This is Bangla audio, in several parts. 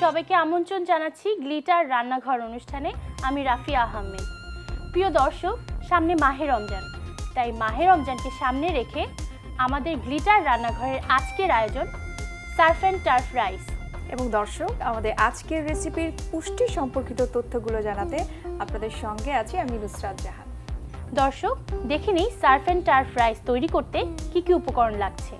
সবাইকে আমন্ত্রণ জানাচ্ছি গ্লিটার রান্নাঘর অনুষ্ঠানে। আমি রাফিয়া আহমেদ। প্রিয় দর্শক, সামনে মাহে রমজান, তাই মাহে রমজানকে সামনে রেখে আমাদের গ্লিটার রান্নাঘরের আজকের আয়োজন সার্ফ অ্যান্ড টার্ফ রাইস। এবং দর্শক, আমাদের আজকের রেসিপির পুষ্টি সম্পর্কিত তথ্যগুলো জানাতে আপনাদের সঙ্গে আছি আমি নুসরাত জাহান। দর্শক, দেখে নিই সার্ফ অ্যান্ড টার্ফ রাইস তৈরি করতে কি কি উপকরণ লাগছে।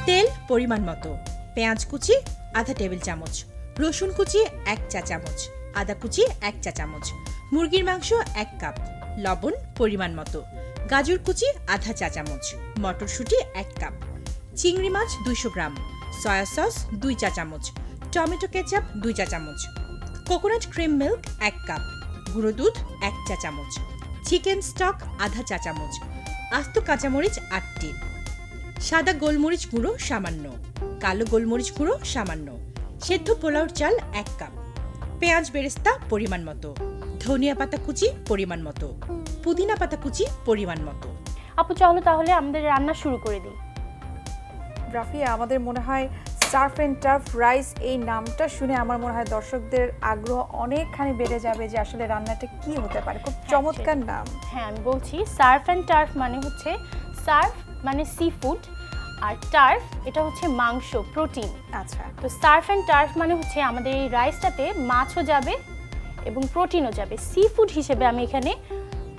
তেল পরিমাণ মতো, পেঁয়াজ কুচি আধা টেবিল চামচ, রসুন কুচি 1 চা চামচ, আদা কুচি 1 চা চামচ, মুরগির মাংস 1 কাপ, লবণ পরিমাণ মতো, গাজর কুচি আধা চা চামচ, মটরশুঁটি 1 কাপ, চিংড়ি মাছ 200 গ্রাম, সয়া সস 2 চা চামচ, টমেটো কেচাপ 2 চা চামচ, কোকোনাট ক্রিম মিল্ক 1 কাপ, গুঁড়ো দুধ 1 চা চামচ, চিকেন স্টক আধা চা চামচ, আস্ত কাঁচামরিচ 8টি, সাদা গোলমরিচ গুঁড়ো সামান্য, কালো গোলমরিচ গুঁড়ো সামান্য, সেদ্ধ পোলাওর চাল 1 কাপ, পেঁয়াজ বেরেস্তা পরিমাণ মতো, ধনিয়া পাতা কুচি পরিমাণ মতো, পুদিনা পাতা কুচি পরিমাণ মতো। আপু, চলো তাহলে আমাদের রান্না শুরু করে দিই। রাফিয়া, আমাদের মনে হয় সার্ফ অ্যান্ড টার্ফ রাইস এই নামটা শুনে আমার মনে হয় দর্শকদের আগ্রহ অনেকখানি বেড়ে যাবে যে আসলে রান্নাটা কি হতে পারে। খুব চমৎকার নাম। হ্যাঁ, আমি বলছি সার্ফ অ্যান্ড টার্ফ মানে হচ্ছে সার্ফ মানে সি ফুড, আর টার্ফ এটা হচ্ছে মাংস, প্রোটিন। আচ্ছা, তো সার্ফ অ্যান্ড টার্ফ মানে হচ্ছে আমাদের এই রাইসটাতে মাছও যাবে এবং প্রোটিনও যাবে। সি ফুড হিসেবে আমি এখানে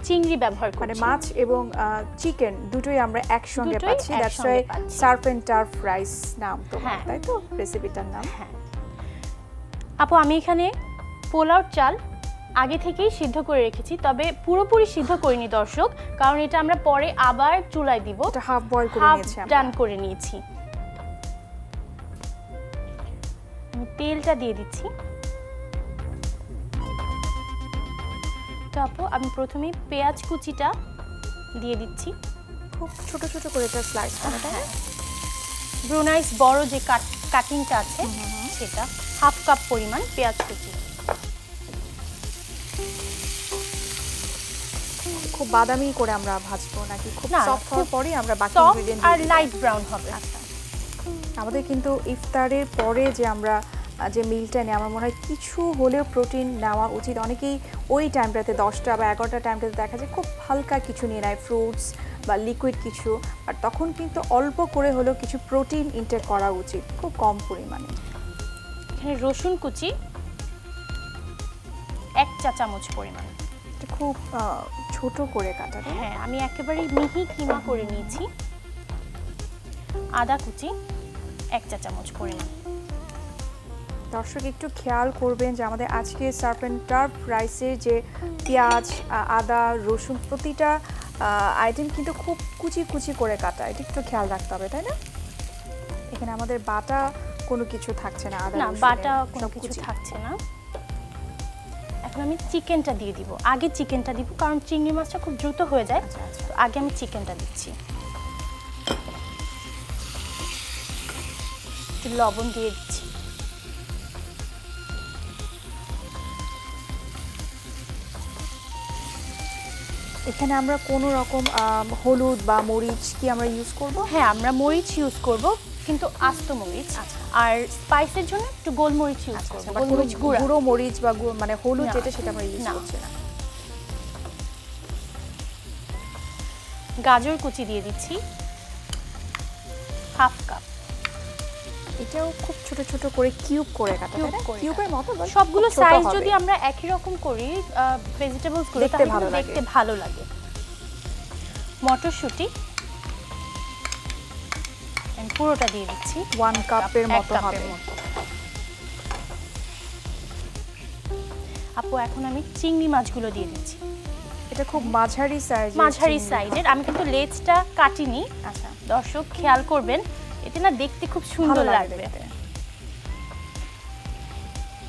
চিংড়ি ব্যবহার করি, মানে মাছ এবং চিকেন দুটোই আমরা একসঙ্গে পাচ্ছি। That's why Surf and turf rice নাম তো, তাই তো রেসিপিটার নাম। হ্যাঁ আপু, আমি এখানে পোলাওর চাল আগে থেকেই সিদ্ধ করে রেখেছি, তবে পুরোপুরি সিদ্ধ করিনি দর্শক, কারণ এটা আমরা পরে আবার চুলায় দিব। এটা হাফ বয়েল করে নিয়েছি, হাফ ডান করে নিয়েছি। আমি তেলটা দিয়ে দিচ্ছি। তো আপু, আমি প্রথমে পেঁয়াজ কুচিটা দিয়ে দিচ্ছি। খুব ছোট ছোট করে এটা স্লাইস করা, তাই না? ব্রুনাইস বড় যে কাটিংটা আছে সেটা, হাফ কাপ পরিমাণ পেঁয়াজ কুচি। খুব বাদামি করে আমরা ভাজবো নাকি খুব সফট হওয়ার পরেই আমরা বাকি ইনগ্রেডিয়েন্ট আর লাইট ব্রাউন হবে? আচ্ছা, আমাদের কিন্তু ইফতারের পরে যে আমরা যে মিলটা নিই, আমার মনে হয় কিছু হলেও প্রোটিন নেওয়া উচিত। অনেকেই ওই টাইমটাতে 10টা বা 11টা টাইমটাতে দেখা যায় খুব হালকা কিছু নিয়ে নেয়, ফ্রুটস বা লিকুইড কিছু, আর তখন কিন্তু অল্প করে হলেও কিছু প্রোটিন ইনটেক করা উচিত, খুব কম পরিমাণে। এখানে রসুন কুচি 1 চা চামচ পরিমাণ, এটা খুব ছোট করে কাটা। হ্যাঁ, আমি একেবারে মিহি কিমা করে নিয়েছি। আদা কুচি 1 চা চামচ পরিমাণ। দর্শক, একটু খেয়াল করবেন যে আমাদের আজকে সার্ফ অ্যান্ড টার্ফ রাইসের যে পেঁয়াজ, আদা, রসুন প্রতিটা আইটেম কিন্তু খুব কুচি কুচি করে কাটা। এটা একটু খেয়াল রাখতে হবে, তাই না? এখানে আমাদের বাটা কোনো কিছু থাকছে না, আদা না বাটা কোনো কিছু থাকছে না। এখন আমি চিকেনটা দিয়ে দিব। আগে চিকেনটা দিব কারণ চিংড়ি মাছটা খুব দ্রুত হয়ে যায়। তো আগে আমি চিকেনটা দিচ্ছি। লবণ দিয়ে দিচ্ছি। এখানে আমরা কোনো রকম হলুদ বা মরিচ কি আমরা ইউজ করব? হ্যাঁ, আমরা মরিচ ইউজ করব, কিন্তু আস্ত মরিচ। আর স্পাইসের জন্য একটু গোলমরিচ ইউজ করব। গোলমরিচ গুঁড়ো মরিচ বা মানে হলুদ যেটা, সেটা আমরা ইউজ করছি না। গাজর কুচি দিয়ে দিচ্ছি হাফ কাপ। এটাও খুব ছোট ছোট করে কিউব করে কাটা, কিউবের মতো। সবগুলো সাইজ যদি আমরা একই রকম করি ভেজিটেবলস গুলো, তাহলে দেখতে ভালো লাগে। মটরশুঁটি আমি পুরোটা দিয়ে দিচ্ছি, 1 কাপের মতো হবে। আপু, এখন আমি চিংড়ি মাছগুলো দিয়ে দিচ্ছি। এটা খুব মাঝারি সাইজের। আমি কিন্তু লেজটা কাটিনি। আচ্ছা, দর্শক খেয়াল করবেন, এতে না দেখতে খুব সুন্দর লাগবে।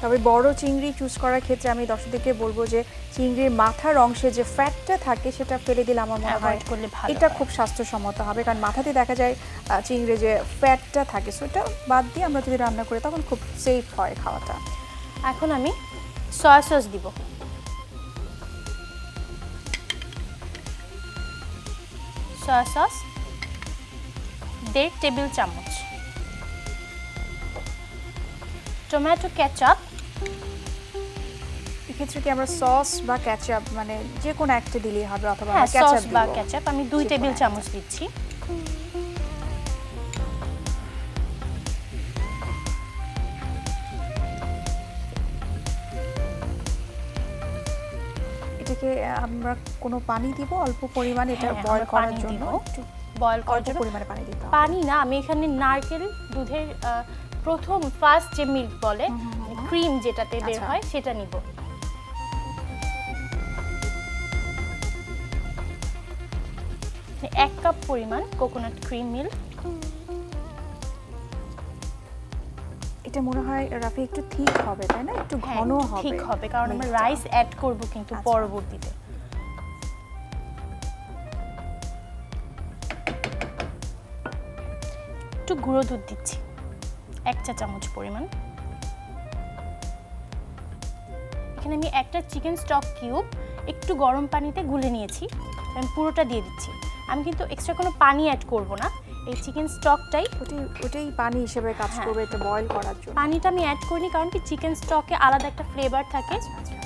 তবে বড় চিংড়ি চুজ করার ক্ষেত্রে আমি দর্শকদেরকে বলবো যে চিংড়ির মাথার অংশে যে ফ্যাটটা থাকে সেটা ফেলে দিলে আমার মনে হয় এটা খুব স্বাস্থ্যসম্মত হবে, কারণ মাথাতে দেখা যায় চিংড়ি যে ফ্যাটটা থাকে, সেটা বাদ দিয়ে আমরা যদি রান্না করি তখন খুব সেফ হয় খাওয়াটা। এখন আমি সয়া সস দিব। সয়া সস 1.5 টেবিল চামচ। Tomato ketchup. এক্ষেত্রে কি আমরা সস বা কেচাপ মানে যে কোনো একটা দিলেই হবে, অথবা হ্যাঁ, কেচাপ সস বা দিব? কেচাপ আমি 2 যে টেবিল কোনো চামচ দিচ্ছি। এটাকে আমরা কোনো পানি দিব অল্প পরিমাণে, এটা হ্যাঁ, বয়েল আমরা করার পানি জন্য দিব। একটু বয়েল করার অল্প জন্য পরিমাণে পানি দিতে হবে। পানি না, আমি এখানে নারকেল দুধের ফার্স্ট যে মিল্ক বলে, ক্রিম যেটাতে বের আচ্ছা। হয় সেটা নিব। 1 কাপ পরিমাণ কোকোনাট ক্রিম মিল্ক। এটা মনে হয় রাফি একটু ঠিক হবে, তাই না? একটু হ্যাঁ, ঘন একটু হবে, ঠিক হবে, কারণ আমরা মিল্কটা। রাইস অ্যাড করব কিন্তু আচ্ছা। পরবর্তীতে। একটু গুঁড়ো দুধ দিচ্ছি, 1 চা চামচ পরিমাণ। এখানে আমি একটা চিকেন স্টক কিউব একটু গরম পানিতে গুলে নিয়েছি, আমি পুরোটা দিয়ে দিচ্ছি। আমি কিন্তু এক্সট্রা কোনো পানি অ্যাড করব না, এই চিকেন স্টকটাই ওটাই পানি হিসেবে কাজ হ্যাঁ। করবে এটা বয়েল করার জন্য। পানিটা আমি অ্যাড করিনি, কারণ কি চিকেন স্টকে আলাদা একটা ফ্লেভার থাকে,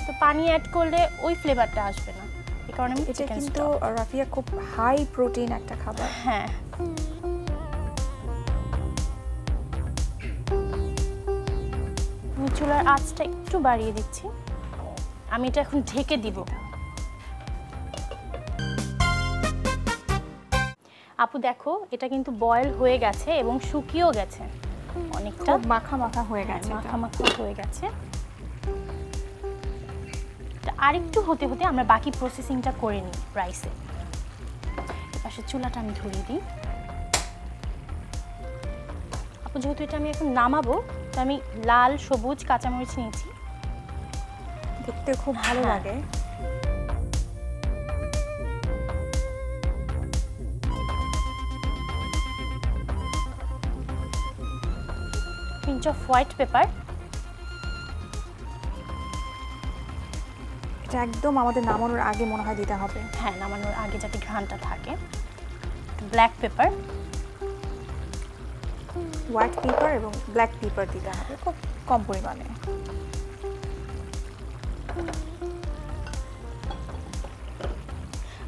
তো পানি অ্যাড করলে ওই ফ্লেভারটা আসবে না, এই কারণে আমি এটা চিকেন কিন্তু স্টক। রাফিয়া খুব হাই প্রোটিন একটা খাবার। হ্যাঁ, আমি চুলার আঁচটা একটু বাড়িয়ে দিচ্ছি, আমি এটা এখন ঢেকে দিব। আপু দেখো, এটা কিন্তু বয়েল হয়ে গেছে এবং শুকিয়েও গেছে অনেকটা, খুব মাখা মাখা হয়ে গেছে, মাখা মাখা হয়ে গেছে। আরেকটু হতে হতে আমরা বাকি প্রসেসিংটা করে নিই রাইসে। পাশে চুলাটা আমি ধরিয়ে দিই। আপু যেহেতু এটা আমি এখন নামাবো, তো আমি লাল সবুজ কাঁচামরিচ নিয়েছি, দেখতে খুব ভালো হ্যাঁ। লাগে। Pinch off white paper. এটা একদম আমাদের নামানোর আগে মনে হয় দিতে হবে। হ্যাঁ, নামানোর আগে যাতে ঘ্রাণটা থাকে। ব্ল্যাক পেপার, হোয়াইট পেপার এবং ব্ল্যাক পেপার দিতে হবে খুব কম পরিমাণে।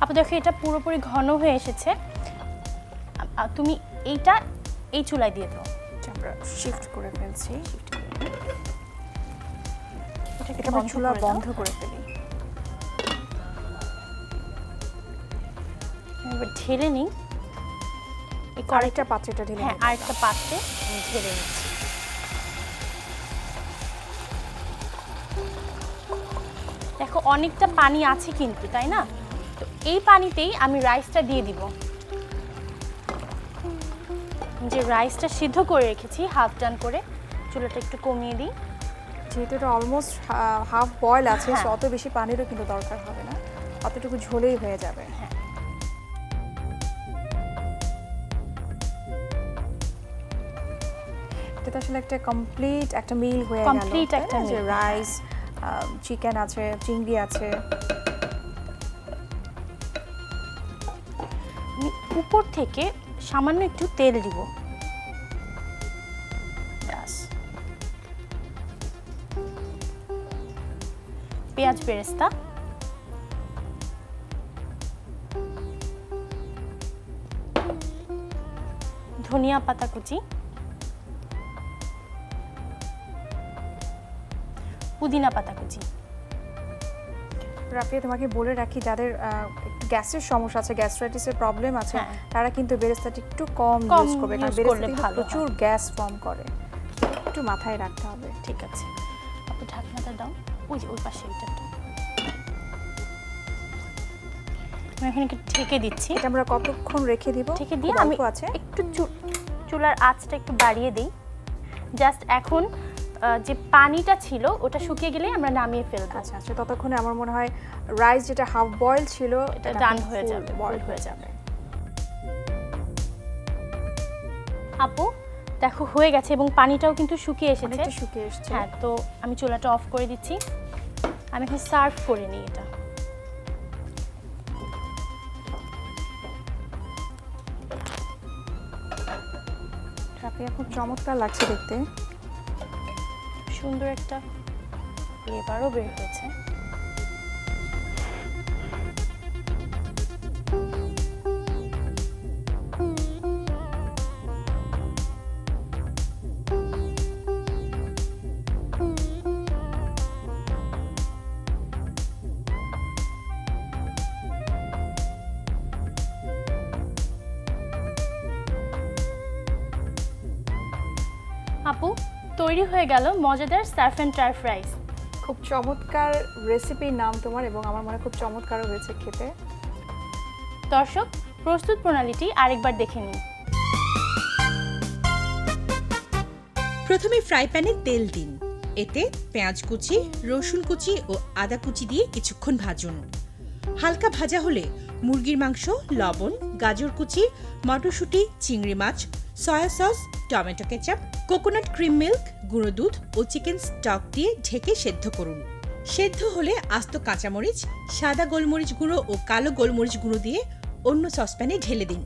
আপু দেখো, এটা পুরোপুরি ঘন হয়ে এসেছে। তুমি এইটা এই চুলায় দিয়ে দাও। আমরা শিফট করে ফেলছি, এটাকে এটা আমরা বন্ধ চুলা করে দাও। বন্ধ করে ফেলি। এবার ঢেলে নিই এই আরেকটা পাত্রটা ঢেলে হ্যাঁ, নিতে আরেকটা পাত্রে আমি ঢেলে নিচ্ছি। দেখো অনেকটা পানি আছে কিন্তু, তাই না? তো এই পানিতেই আমি রাইসটা দিয়ে দিব। যে রাইসটা সিদ্ধ করে রেখেছি হাফ ডান করে, চুলাটা একটু কমিয়ে দিই। যেহেতু এটা অলমোস্ট হাফ বয়েল আছে, হ্যাঁ। সো অত বেশি পানিরও কিন্তু দরকার হবে না, অতটুকু ঝোলেই হয়ে যাবে। হ্যাঁ। এটা তো আসলে একটা কমপ্লিট একটা মিল হয়ে গেল। Complete একটা যে meal, রাইস, চিকেন আছে, চিংড়ি আছে। আমি উপর থেকে সামান্য একটু তেল দিব। ব্যাস। পেঁয়াজ বেরেস্তা, ধনিয়া পাতা কুচি, পুদিনা পাতা কুচি। রাফিয়া, তোমাকে বলে রাখি, যাদের গ্যাসের সমস্যা আছে, গ্যাস্ট্রাইটিসের প্রবলেম আছে, হ্যাঁ। তারা কিন্তু বেরেস্তাটা একটু কম কম ইউজ করবে, কারণ use বেরেস্তা করলে কিন্তু ভালো হয়। প্রচুর গ্যাস ফর্ম করে, একটু মাথায় রাখতে হবে। ঠিক আছে, আপু ঢাকনাটা দাও, ওই যে ওই পাশে এইটাটা। আমি এখন একটু ঢেকে দিচ্ছি। এটা আমরা কতক্ষণ রেখে দিব? ঢেকে দিয়ে খুব আমি অল্প আছে। একটু চুলার আঁচটা একটু বাড়িয়ে দিই। জাস্ট এখন যে পানিটা ছিল ওটা শুকিয়ে গেলে আমরা নামিয়ে ফেলবো। আচ্ছা আচ্ছা, ততক্ষণে আমার মনে হয় রাইস যেটা হাফ বয়েল ছিল এটা ডান হয়ে যাবে, বয়েল full হয়ে যাবে। আপু দেখো হয়ে গেছে এবং পানিটাও কিন্তু শুকিয়ে এসেছে। অনেকটা শুকিয়ে এসেছে। হ্যাঁ, তো আমি চুলাটা অফ করে দিচ্ছি। আমি এখন সার্ভ করে নিই এটা। রাফিয়া, খুব চমৎকার লাগছে দেখতে, সুন্দর একটা ফ্লেভারও বের হয়েছে। আপু, তৈরি হয়ে গেল মজাদার সার্ফ অ্যান্ড টার্ফ রাইস। খুব চমৎকার রেসিপির নাম তোমার, এবং আমার মনে খুব চমৎকারও হয়েছে খেতে। দর্শক, প্রস্তুত প্রণালীটি আরেকবার দেখে নিন। প্রথমে ফ্রাই প্যানে তেল দিন। এতে পেঁয়াজ কুচি, রসুন কুচি ও আদা কুচি দিয়ে কিছুক্ষণ ভাজুন। হালকা ভাজা হলে মুরগির মাংস, লবণ, গাজর কুচি, মটরশুঁটি, চিংড়ি মাছ, soya sauce, tomato ketchup, coconut cream milk, গুঁড়ো দুধ ও চিকেন স্টক দিয়ে ঢেকে সেদ্ধ করুন। সেদ্ধ হলে আস্ত কাঁচামরিচ, সাদা গোলমরিচ গুঁড়ো ও কালো গোলমরিচ গুঁড়ো দিয়ে অন্য সসপ্যানে ঢেলে দিন।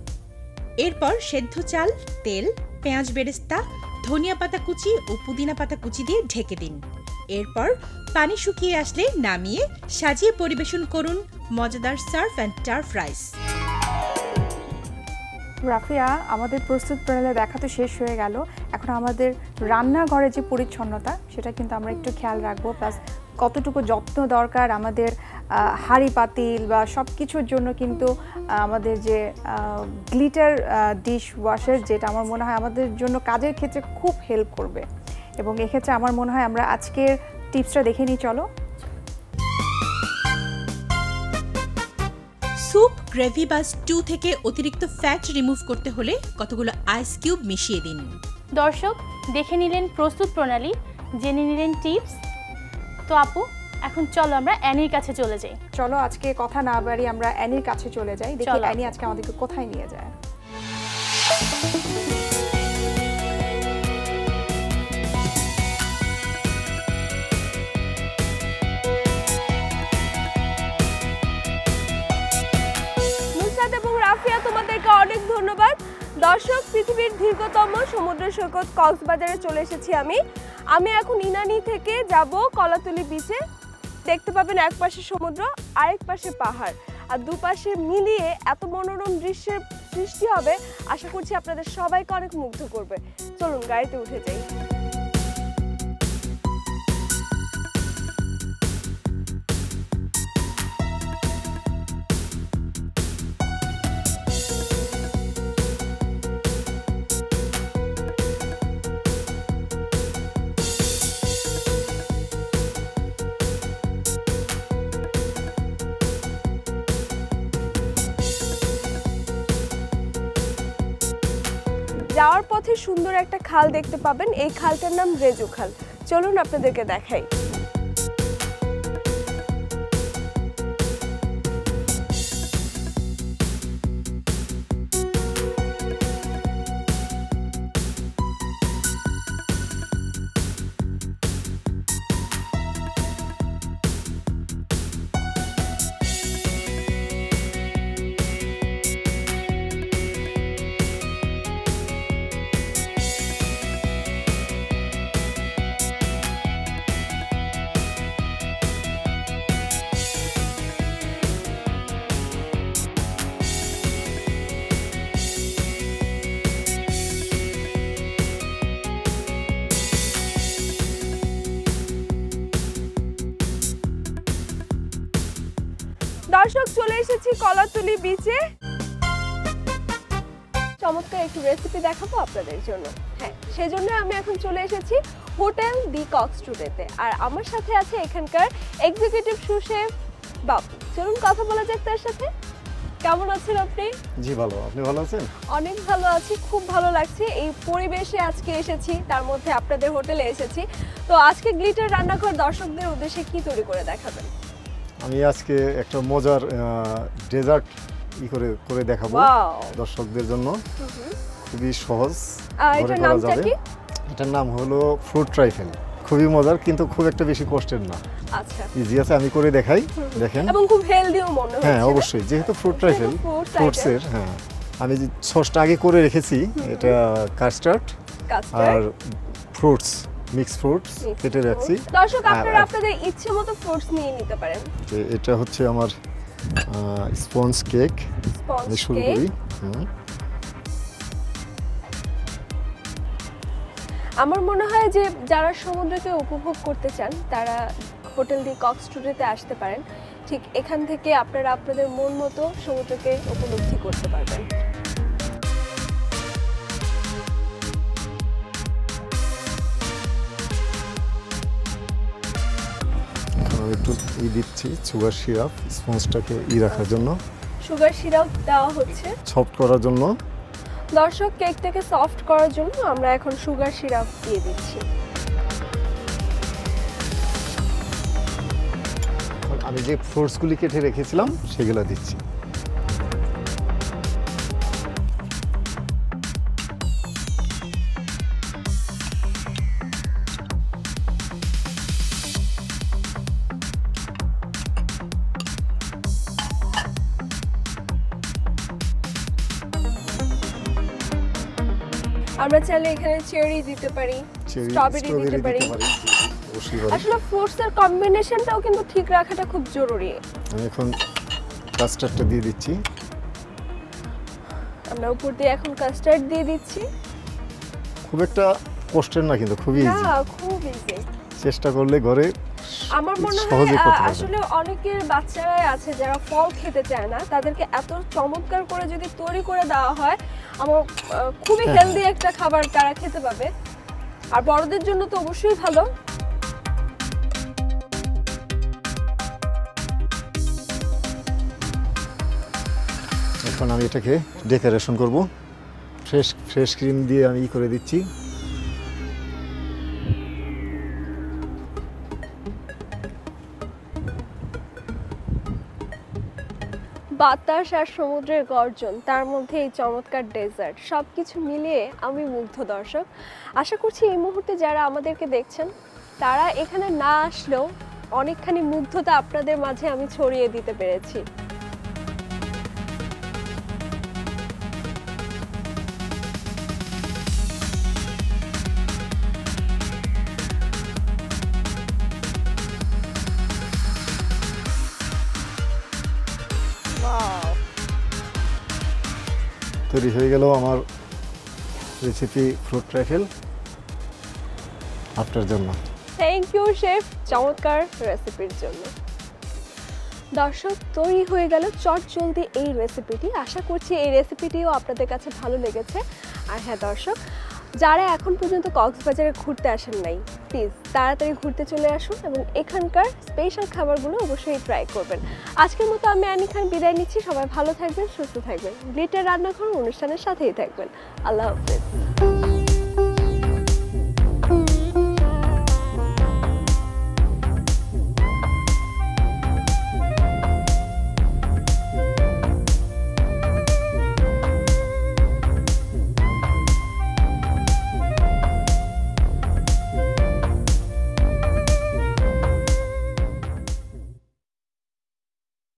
এরপর সেদ্ধ চাল, তেল, পেঁয়াজ বেরেস্তা, ধনিয়া পাতা কুচি ও পুদিনা পাতা কুচি দিয়ে ঢেকে দিন। এরপর পানি শুকিয়ে আসলে নামিয়ে সাজিয়ে পরিবেশন করুন মজাদার Surf and turf rice. Rafia, আমাদের প্রস্তুত প্রণালী দেখা তো শেষ হয়ে গেল। এখন আমাদের রান্নাঘরে যে পরিচ্ছন্নতা সেটা কিন্তু আমরা একটু খেয়াল রাখবো, প্লাস কতটুকু যত্ন দরকার আমাদের হাঁড়ি পাতিল বা সব কিছুর জন্য কিন্তু আমাদের যে গ্লিটার ডিশ ওয়াশের, যেটা আমার মনে হয় আমাদের জন্য কাজের ক্ষেত্রে খুব হেল্প করবে। এবং এক্ষেত্রে আমার মনে হয় আমরা আজকের টিপসটা দেখে নিই, চলো। স্যুপ, গ্রেভি বা স্টু থেকে অতিরিক্ত ফ্যাট রিমুভ করতে হলে কতগুলো আইস কিউব মিশিয়ে দিন। দর্শক, দেখে নিলেন প্রস্তুত প্রণালী, জেনে নিলেন টিপস। তো আপু, এখন চলো আমরা অ্যানির কাছে চলে যাই। চলো আজকে কথা না বাড়ি আমরা অ্যানির কাছে চলে যাই, দেখি অ্যানি আজকে আমাদেরকে কোথায় নিয়ে যায়। রাফিয়া, তোমাদেরকে অনেক ধন্যবাদ। দর্শক, পৃথিবীর দীর্ঘতম সমুদ্র সৈকত কক্সবাজারে চলে এসেছি আমি এখন ইনানি থেকে যাব কলাতলি বিচে। দেখতে পাবেন এক পাশে সমুদ্র, আরেক পাশে পাহাড়, আর দুপাশে মিলিয়ে এত মনোরম দৃশ্যের সৃষ্টি হবে, আশা করছি আপনাদের সবাইকে অনেক মুগ্ধ করবে। চলুন গাড়িতে উঠে যাই। যাওয়ার পথে সুন্দর একটা খাল দেখতে পাবেন, এই খালটার নাম রেজু খাল। চলুন আপনাদেরকে দেখাই। দর্শক, চলে এসেছি কলাতলি বিচে। চমৎকার একটু রেসিপি দেখাবো আপনাদের জন্য। হ্যাঁ, সেজন্য আমি এখন চলে এসেছি হোটেল দি কক্সটুডেতে, আর আমার সাথে আছে এখানকার এক্সিকিউটিভ সুশেফ বাবু। চলুন কথা বলা যাক তার সাথে। কেমন আছেন আপনি? জি ভালো, আপনি ভালো আছেন? অনেক ভালো আছি, খুব ভালো লাগছে এই পরিবেশে আজকে এসেছি, তার মধ্যে আপনাদের হোটেলে এসেছি। তো আজকে গ্লিটার রান্নাঘর দর্শকদের উদ্দেশ্যে কি তৈরি করে দেখাবেন? আমি আজকে একটা মজার ডেজার্ট করে দেখাবো দর্শকদের জন্য। খুবই সহজ, এটার নামটা কি? এটার নাম হলো ফ্রুট ট্রাইফেল। খুবই মজার, কিন্তু খুব একটা বেশি কষ্টের না। আচ্ছা, ইজি আছে, আমি করে দেখাই, দেখেন। এবং খুব হেলদিও মনে হচ্ছে। হ্যাঁ অবশ্যই, যেহেতু ফ্রুট ট্রাইফেল, ফ্রুটসের। হ্যাঁ, আমি সসটা আগে করে রেখেছি। এটা কাস্টার্ড আর ফ্রুটস মিক্স ফ্রুটস কেটে রাখছি। দর্শক আপনারা আপনাদের ইচ্ছে মতো ফ্রুটস নিয়ে নিতে পারেন। এটা হচ্ছে আমার স্পঞ্জ কেক। আমি শুরু করি। আমার মনে হয় যে যারা সমুদ্রকে উপভোগ করতে চান তারা হোটেল ডি কক্সটুডেতে আসতে পারেন। ঠিক এখান থেকে আপনারা আপনাদের মন মতো সমুদ্রকে উপলব্ধি করতে পারবেন। আমি একটু দিচ্ছি সুগার সিরাপ স্পঞ্জটাকে রাখার জন্য। সুগার সিরাপ দেওয়া হচ্ছে সফট করার জন্য। দর্শক কেকটাকে সফট করার জন্য আমরা এখন সুগার সিরাপ দিয়ে দিচ্ছি। আমি যে ফ্রুটসগুলি কেটে রেখেছিলাম সেগুলো দিচ্ছি। আমরা চাইলে এখানে চেরি দিতে পারি, স্ট্রবেরি দিতে পারি। আসলে ফ্রুটস এর কম্বিনেশনটাও কিন্তু ঠিক রাখাটা খুব জরুরি। আমি এখন কাস্টার্ডটা দিয়ে দিচ্ছি। আমরা উপর দিয়ে এখন কাস্টার্ড দিয়ে দিচ্ছি। খুব একটা কষ্টের না, কিন্তু খুবই ইজি। না, খুব ইজি। চেষ্টা করলে ঘরে আমার মনে হয় আসলে অনেকের বাচ্চারাই আছে যারা ফল খেতে চায় না, তাদেরকে এত চমৎকার করে যদি তৈরি করে দেওয়া হয়, আমার খুবই হেলদি একটা খাবার তারা খেতে পাবে। আর বড়দের জন্য তো অবশ্যই ভালো। এখন আমি এটাকে ডেকোরেশন করব। ফ্রেশ ক্রিম দিয়ে আমি করে দিচ্ছি। বাতাস আর সমুদ্রের গর্জন, তার মধ্যে এই চমৎকার ডেজার্ট, সবকিছু মিলিয়ে আমি মুগ্ধ। দর্শক, আশা করছি এই মুহূর্তে যারা আমাদেরকে দেখছেন তারা এখানে না আসলেও অনেকখানি মুগ্ধতা আপনাদের মাঝে আমি ছড়িয়ে দিতে পেরেছি। তৈরি হয়ে গেল আমার রেসিপি ফ্রুট ট্রাইফেল আপনার জন্য। থ্যাংক ইউ শেফ, চমৎকার রেসিপির জন্য। দর্শক, তৈরি হয়ে গেল চটজলদি এই রেসিপিটি। আশা করছি এই রেসিপিটিও আপনাদের কাছে ভালো লেগেছে। আর হ্যাঁ দর্শক, যারা এখন পর্যন্ত কক্সবাজারে ঘুরতে আসেন নাই, প্লিজ তাড়াতাড়ি ঘুরতে চলে আসুন এবং এখানকার স্পেশাল খাবারগুলো অবশ্যই ট্রাই করবেন। আজকের মতো আমি আনি খান বিদায় নিচ্ছি। সবাই ভালো থাকবেন, সুস্থ থাকবেন, গ্লিটার রান্নাঘর অনুষ্ঠানের সাথেই থাকবেন। আল্লাহ হাফেজ।